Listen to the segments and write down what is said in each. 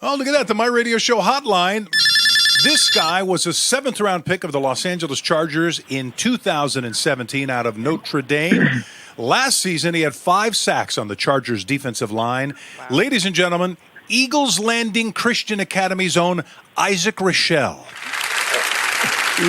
Oh, look at that. The My Radio Show hotline. This guy was a seventh-round pick of the Los Angeles Chargers in 2017 out of Notre Dame. Last season, he had 5 sacks on the Chargers' defensive line. Wow. Ladies and gentlemen, Eagles Landing Christian Academy's own Isaac Rochell.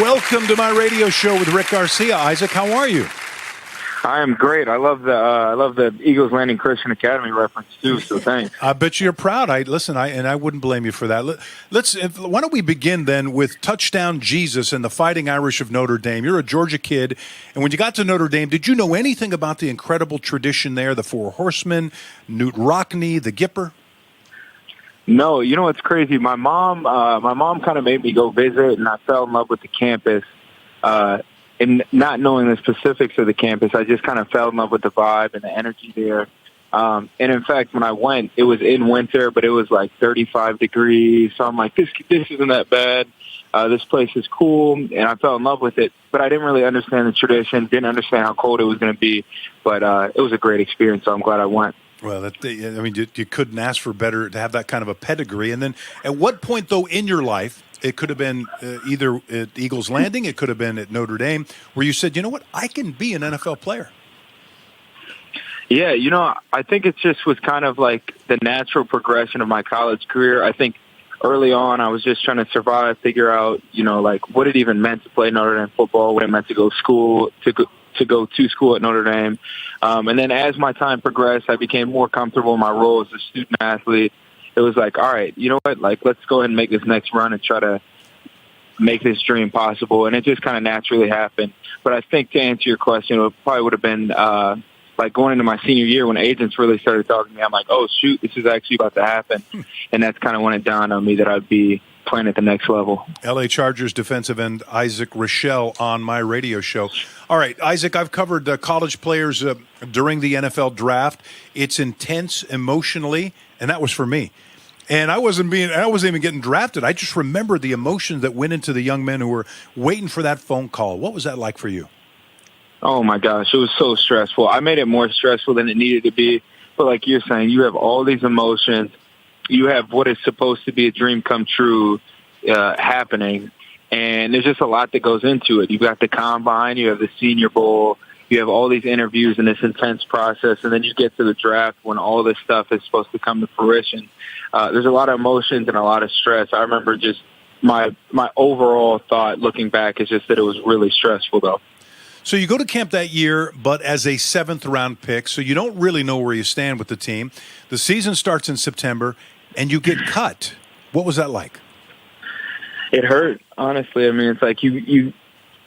Welcome to My Radio Show with Rick Garcia. Isaac, how are you? I am great. I love the Eagles Landing Christian Academy reference too. So thanks. I bet you're proud. I wouldn't blame you for that. Why don't we begin then with Touchdown Jesus and the Fighting Irish of Notre Dame? You're a Georgia kid, and when you got to Notre Dame, did you know anything about the incredible tradition there? The Four Horsemen, Newt Rockne, the Gipper. No, you know what's crazy? My mom kind of made me go visit, and I fell in love with the campus. And not knowing the specifics of the campus, I just kind of fell in love with the vibe and the energy there. And in fact, when I went, it was in winter, but it was like 35 degrees. So I'm like, this isn't that bad. This place is cool, and I fell in love with it. But I didn't really understand the tradition, didn't understand how cold it was going to be. But it was a great experience, so I'm glad I went. Well, you couldn't ask for better to have that kind of a pedigree. And then at what point, though, in your life, it could have been either at Eagles Landing, it could have been at Notre Dame, where you said, you know what, I can be an NFL player? Yeah, I think it just was kind of like the natural progression of my college career. I think early on I was just trying to survive, figure out, like what it even meant to play Notre Dame football, what it meant to go to school at Notre Dame. And then as my time progressed, I became more comfortable in my role as a student athlete. It was like, all right, you know what? Like, let's go ahead and make this next run and try to make this dream possible. And it just kind of naturally happened. But I think to answer your question, it probably would have been like going into my senior year when agents really started talking to me. I'm like, oh, shoot, this is actually about to happen. And that's kind of when it dawned on me that I'd be playing at the next level. L.A. Chargers defensive end Isaac Rochell on My Radio Show. All right, Isaac, I've covered college players during the NFL draft. It's intense emotionally, and that was for me. And I wasn't even getting drafted. I just remember the emotions that went into the young men who were waiting for that phone call. What was that like for you? Oh, my gosh. It was so stressful. I made it more stressful than it needed to be. But like you're saying, you have all these emotions. You have what is supposed to be a dream come true happening. And there's just a lot that goes into it. You've got the combine. You have the Senior Bowl. You have all these interviews and this intense process. And then you get to the draft when all this stuff is supposed to come to fruition. There's a lot of emotions and a lot of stress. I remember just my overall thought looking back is just that it was really stressful, though. So you go to camp that year, but as a 7th-round pick, so you don't really know where you stand with the team. The season starts in September, and you get cut. What was that like? It hurt, honestly. I mean, it's like you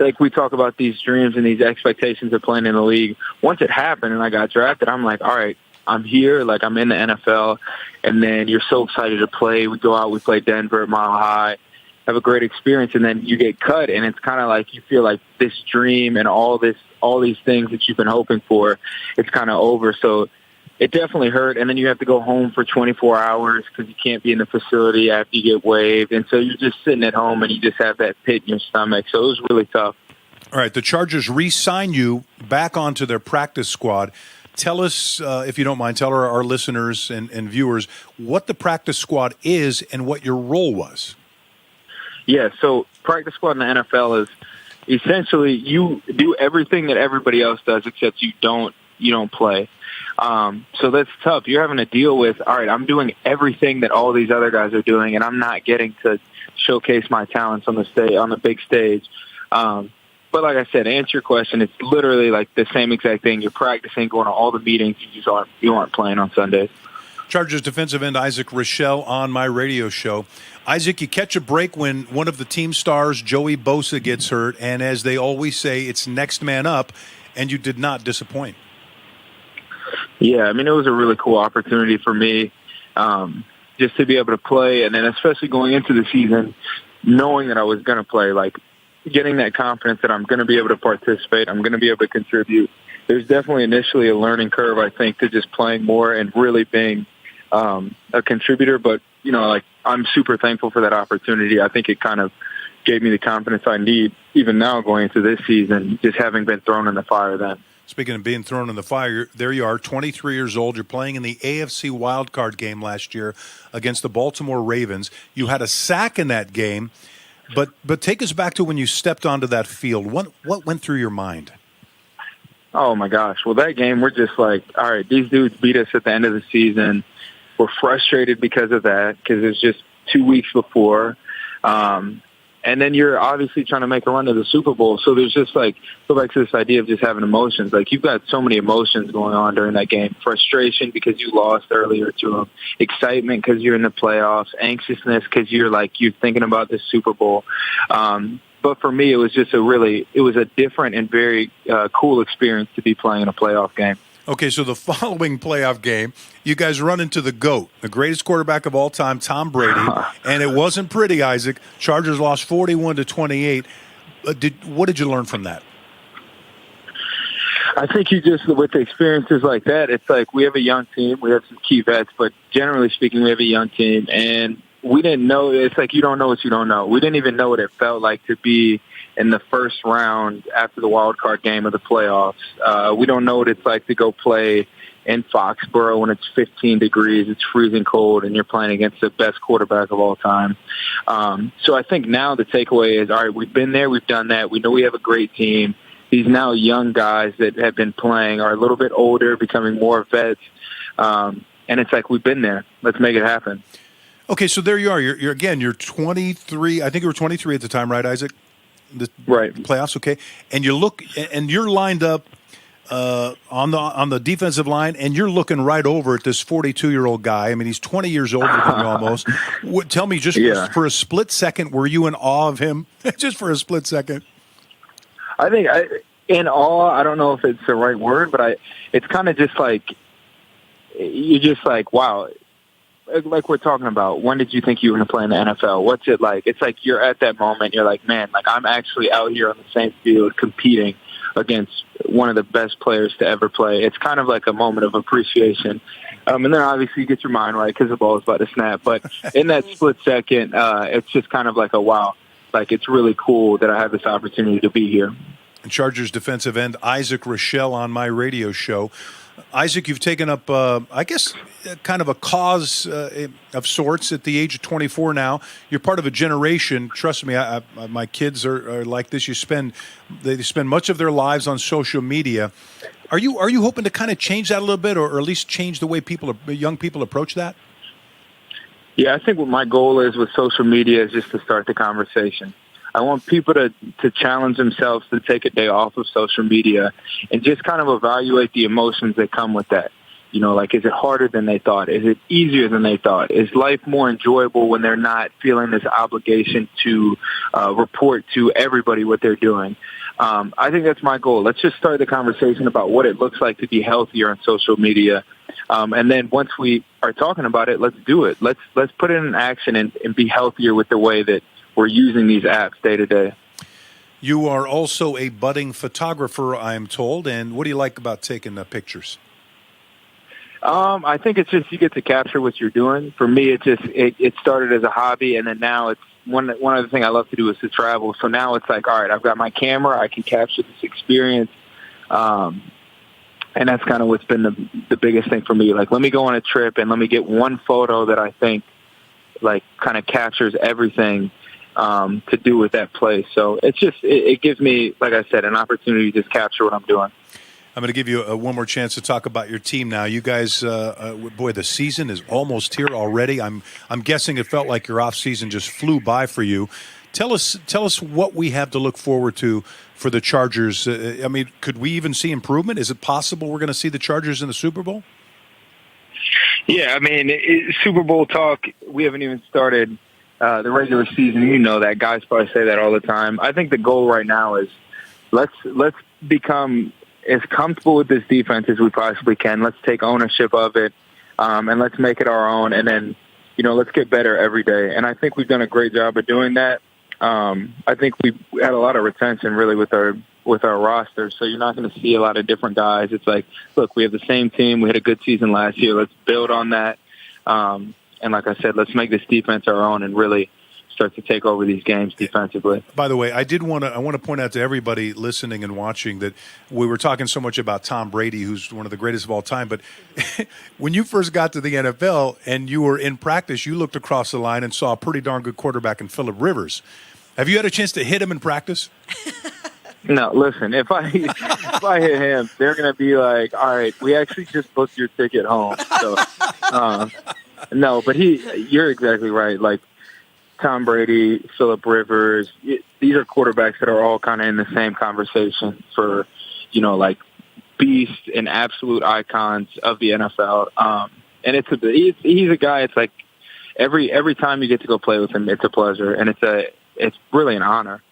like we talk about these dreams and these expectations of playing in the league. Once it happened and I got drafted, I'm like, all right, I'm here. Like, I'm in the NFL. And then you're so excited to play. We go out, we play Denver at Mile High, have a great experience, and then you get cut. And it's kind of like you feel like this dream and all these things that you've been hoping for, it's kind of over. So it definitely hurt. And then you have to go home for 24 hours because you can't be in the facility after you get waived. And so you're just sitting at home and you just have that pit in your stomach. So it was really tough. All right, the Chargers re-sign you back onto their practice squad. Tell us, if you don't mind, tell our listeners and viewers what the practice squad is and what your role was. Yeah, so practice squad in the NFL is essentially you do everything that everybody else does except you don't play. So that's tough. You're having to deal with, all right, I'm doing everything that all these other guys are doing, and I'm not getting to showcase my talents on the big stage. But like I said, to answer your question, it's literally like the same exact thing. You're practicing, going to all the meetings. You aren't playing on Sundays. Chargers defensive end Isaac Rochell on My Radio Show. Isaac, you catch a break when one of the team stars, Joey Bosa, gets hurt, and as they always say, it's next man up, and you did not disappoint. Yeah, I mean, it was a really cool opportunity for me just to be able to play, and then especially going into the season, knowing that I was going to play, like getting that confidence that I'm going to be able to participate, I'm going to be able to contribute. There's definitely initially a learning curve, I think, to just playing more and really being a contributor. But, I'm super thankful for that opportunity. I think it kind of gave me the confidence I need, even now going into this season, just having been thrown in the fire then. Speaking of being thrown in the fire, there you are, 23 years old. You're playing in the AFC wildcard game last year against the Baltimore Ravens. You had a sack in that game, but take us back to when you stepped onto that field. What went through your mind? Oh, my gosh. Well, that game, we're just like, all right, these dudes beat us at the end of the season. We're frustrated because of that, because it's just 2 weeks before. And then you're obviously trying to make a run to the Super Bowl. So there's just like, go back to this idea of just having emotions. Like, you've got so many emotions going on during that game. Frustration because you lost earlier to them. Excitement because you're in the playoffs. Anxiousness because you're thinking about the Super Bowl. But for me, it was just a different and very cool experience to be playing in a playoff game. Okay, so the following playoff game, you guys run into the GOAT, the greatest quarterback of all time, Tom Brady, and it wasn't pretty, Isaac. Chargers lost 41-28. What did you learn from that? I think you just, with experiences like that, it's like we have a young team. We have some key vets, but generally speaking, we have a young team. And we didn't know. It's like you don't know what you don't know. We didn't even know what it felt like to be in the first round after the wild card game of the playoffs. We don't know what it's like to go play in Foxborough when it's 15 degrees, it's freezing cold, and you're playing against the best quarterback of all time. So I think now the takeaway is, all right, we've been there, we've done that. We know we have a great team. These now young guys that have been playing are a little bit older, becoming more vets. And it's like, we've been there. Let's make it happen. Okay, so there you are. You're 23. I think you were 23 at the time, right, Isaac? Right. Playoffs, okay. And you look, and you're lined up on the defensive line, and you're looking right over at this 42-year-old guy. I mean, he's 20 years older than you almost. Tell me, for a split second, were you in awe of him? Just for a split second. I think in awe, I don't know if it's the right word, but it's kind of just like, you're just like, wow. Like we're talking about, when did you think you were going to play in the NFL? What's it like? It's like you're at that moment. You're like, man, like I'm actually out here on the same field competing against one of the best players to ever play. It's kind of like a moment of appreciation. And then obviously you get your mind right because the ball is about to snap. But in that split second, it's just kind of like a wow. Like, it's really cool that I have this opportunity to be here. Chargers defensive end Isaac Rochell on my radio show. Isaac, you've taken up, I guess, kind of a cause of sorts at the age of 24 now. You're part of a generation. Trust me, my kids are like this. They spend much of their lives on social media. Are you hoping to kind of change that a little bit, or at least change the way young people approach that? Yeah, I think what my goal is with social media is just to start the conversation. I want people to challenge themselves to take a day off of social media and just kind of evaluate the emotions that come with that. You know, like, is it harder than they thought? Is it easier than they thought? Is life more enjoyable when they're not feeling this obligation to report to everybody what they're doing? I think that's my goal. Let's just start the conversation about what it looks like to be healthier on social media. And then once we are talking about it, let's do it. Let's put it in action and be healthier with the way that we're using these apps day to day. You are also a budding photographer, I'm told. And what do you like about taking pictures? I think it's just you get to capture what you're doing. For me, it started as a hobby, and then now it's one other thing I love to do is to travel. So now it's like, all right, I've got my camera, I can capture this experience, and that's kind of what's been the biggest thing for me. Like, let me go on a trip and let me get one photo that I think like kind of captures everything to do with that place. So it gives me, like I said, an opportunity to just capture what I'm doing. I'm going to give you one more chance to talk about your team now. You guys, boy, the season is almost here already. I'm guessing it felt like your off season just flew by for you. Tell us what we have to look forward to for the Chargers. I mean, could we even see improvement? Is it possible we're going to see the Chargers in the Super Bowl? Yeah, I mean, Super Bowl talk, we haven't even started the regular season. You know that. Guys probably say that all the time. I think the goal right now is let's become as comfortable with this defense as we possibly can. Let's take ownership of it, and let's make it our own. And then, let's get better every day. And I think we've done a great job of doing that. I think we had a lot of retention really with our roster. So you're not going to see a lot of different guys. It's like, look, we have the same team. We had a good season last year. Let's build on that. And like I said, let's make this defense our own and really start to take over these games defensively. By the way, I want to point out to everybody listening and watching that we were talking so much about Tom Brady, who's one of the greatest of all time. But when you first got to the NFL and you were in practice, you looked across the line and saw a pretty darn good quarterback in Phillip Rivers. Have you had a chance to hit him in practice? No, listen, if I hit him, they're going to be like, all right, we actually just booked your ticket home. So, no, but you're exactly right. Like, Tom Brady, Phillip Rivers, these are quarterbacks that are all kind of in the same conversation for, like beasts and absolute icons of the NFL. And he's a guy. It's like every time you get to go play with him, it's a pleasure, and it's really an honor.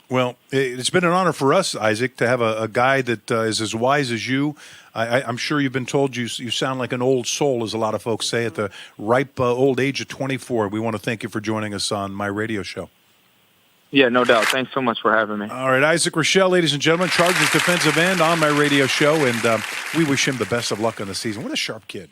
Well, it's been an honor for us, Isaac, to have a guy that is as wise as you. I'm sure you've been told you sound like an old soul, as a lot of folks say, at the ripe old age of 24. We want to thank you for joining us on my radio show. Yeah, no doubt. Thanks so much for having me. All right, Isaac Rochell, ladies and gentlemen, Chargers defensive end on my radio show, and we wish him the best of luck on the season. What a sharp kid.